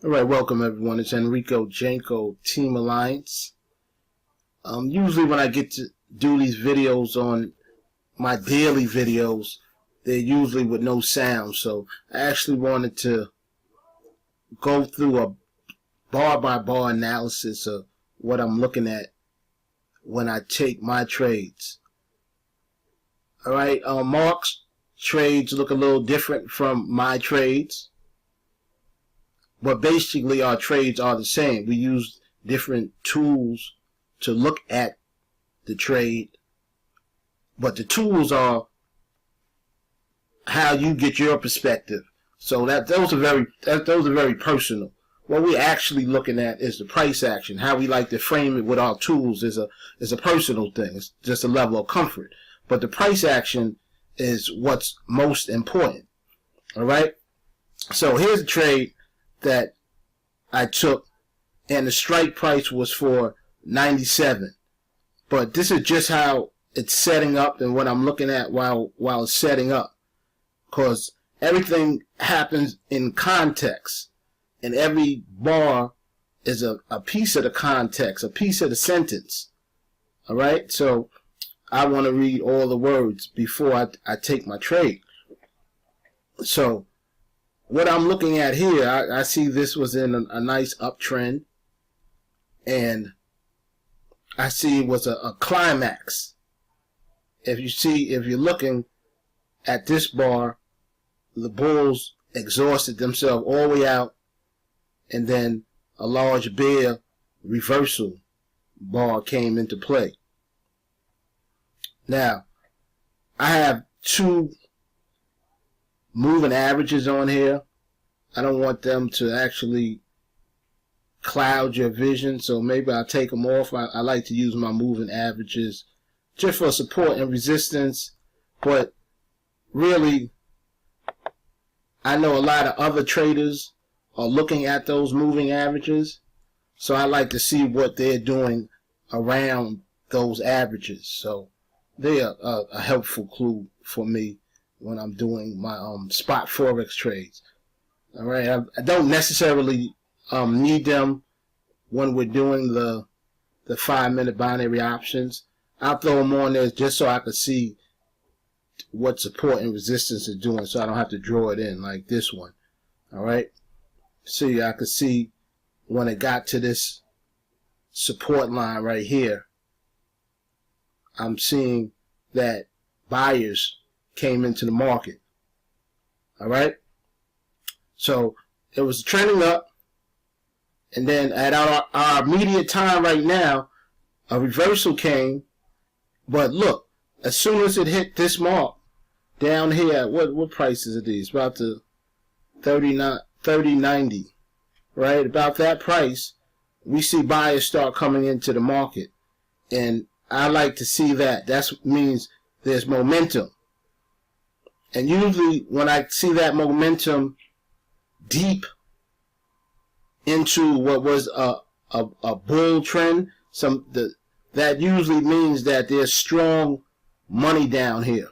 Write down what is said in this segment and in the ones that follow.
All right, welcome everyone. It's Enrico Janko, TeamAlliance. Usually when I get to do these videos on my daily videos, they're usually with no sound. So I actually wanted to go through a bar-by-bar analysis of what I'm looking at when I take my trades. All right, Mark's trades look a little different from my trades. But basically our trades are the same. We use different tools to look at the trade. But the tools are how you get your perspective. So those are very personal. What we're actually looking at is the price action. How we like to frame it with our tools is a personal thing. It's just a level of comfort. But the price action is what's most important. All right? So here's a trade that I took, and the strike price was for 97. But this is just how it's setting up and what I'm looking at while it's setting up, because everything happens in context, and every bar is a piece of the context, a piece of the sentence. All right, so I want to read all the words before I take my trade. So what I'm looking at here, I see this was in a nice uptrend, and I see it was a climax. If you're looking at this bar, the bulls exhausted themselves all the way out, and then a large bear reversal bar came into play. Now, I have two moving averages on here. I don't want them to actually cloud your vision, so maybe I'll take them off. I like to use my moving averages just for support and resistance, but really I know a lot of other traders are looking at those moving averages, so I like to see what they're doing around those averages. So they are a helpful clue for me when I'm doing my spot forex trades. All right, I don't necessarily need them when we're doing the 5-minute binary options. I'll throw them on there just so I can see what support and resistance is doing, so I don't have to draw it in like this one. All right, see, I could see when it got to this support line right here, I'm seeing that buyers came into the market. All right, so it was trending up, and then at our immediate time right now, a reversal came. But look, as soon as it hit this mark down here, what prices are these? About the 30.90, right? About that price, we see buyers start coming into the market, and I like to see that. That means there's momentum. And usually when I see that momentum deep into what was a bull trend, that usually means that there's strong money down here.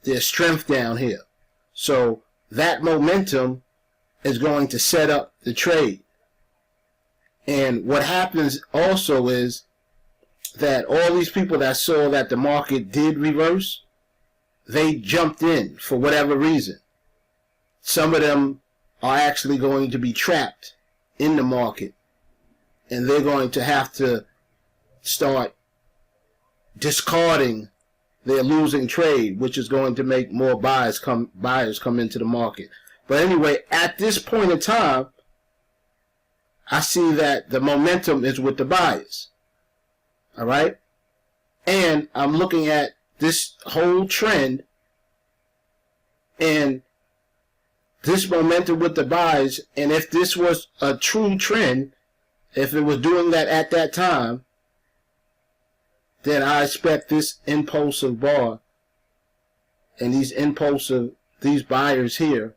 There's strength down here. So that momentum is going to set up the trade. And what happens also is that all these people that saw that the market did reverse, they jumped in for whatever reason. Some of them are actually going to be trapped in the market, and they're going to have to start discarding their losing trade, which is going to make more buyers come into the market. But anyway, at this point in time, I see that the momentum is with the buyers. All right, and I'm looking at this whole trend, and this momentum with the buyers, and if this was a true trend, if it was doing that at that time, then I expect this impulsive bar and these buyers here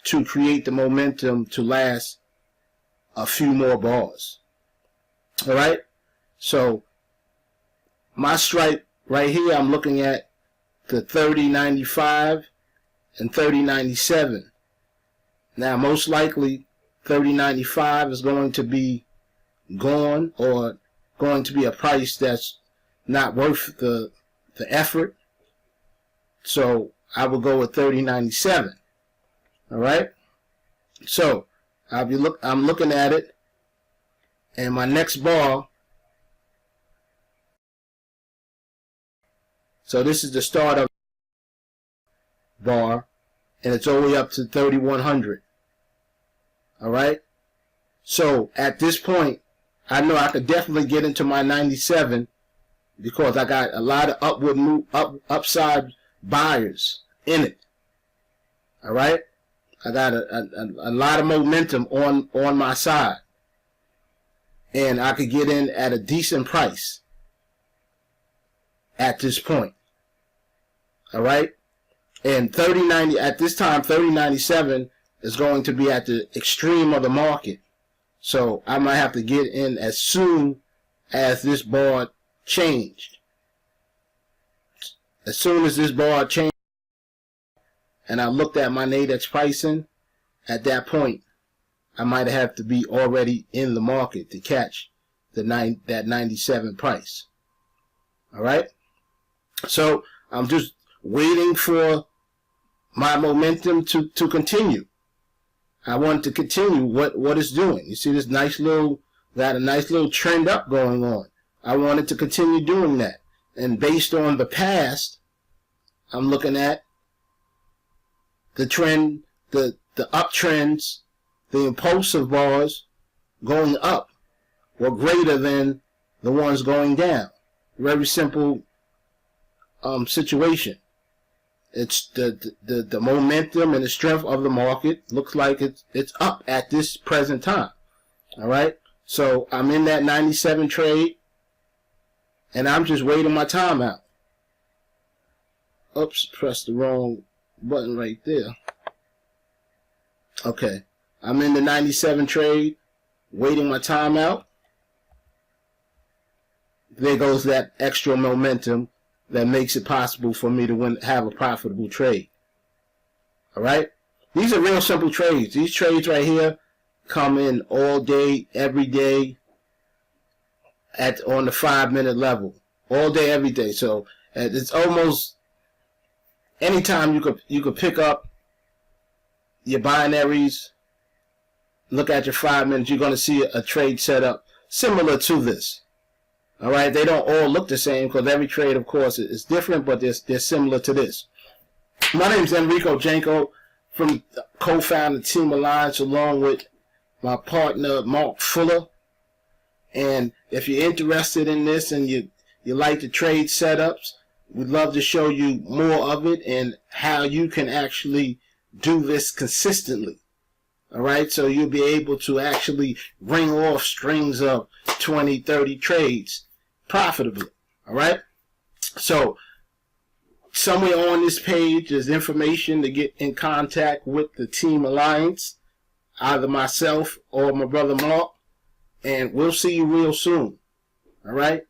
to create the momentum to last a few more bars. All right, so my strike right here, I'm looking at the 30.95 and 30.97. Now, most likely, 30.95 is going to be gone, or going to be a price that's not worth the effort. So I will go with 30.97. All right. So I'm looking at it, and my next bar. So this is the start of bar, and it's all the way up to 3100. All right. So at this point, I know I could definitely get into my 97 because I got a lot of upward move, upside buyers in it. All right. I got a lot of momentum on my side, and I could get in at a decent price at this point. All right. And 30.90 at this time, 30.97 is going to be at the extreme of the market. So I might have to get in as soon as this bar changed. As soon as this bar changed, and I looked at my Nadex pricing, at that point, I might have to be already in the market to catch that 97 price. All right. So I'm just waiting for my momentum to continue. I want to continue what it's doing. You see this nice little, got a nice little trend up going on. I want it to continue doing that. And based on the past, I'm looking at the trend, the uptrends, the impulsive bars going up were greater than the ones going down. Very simple situation. It's the momentum and the strength of the market looks like it's up at this present time. All right. So I'm in that 97 trade, and I'm just waiting my time out. Oops, pressed the wrong button right there. Okay, I'm in the 97 trade, waiting my time out. There goes that extra momentum that makes it possible for me to have a profitable trade. All right, these are real simple trades. These trades right here come in all day, every day, on the 5-minute level, all day, every day. So it's almost anytime you could pick up your binaries, look at your 5 minutes, you're going to see a trade setup similar to this. All right, they don't all look the same because every trade, of course, is different, but they're similar to this. My name is Enrico Janko, from co-founder TeamAlliance, along with my partner Mark Fuller. And if you're interested in this and you like the trade setups, we'd love to show you more of it and how you can actually do this consistently. All right, so you'll be able to actually ring off strings of 20, 30 trades profitably. All right, so somewhere on this page is information to get in contact with the TeamAlliance, either myself or my brother Mark, and we'll see you real soon. All right.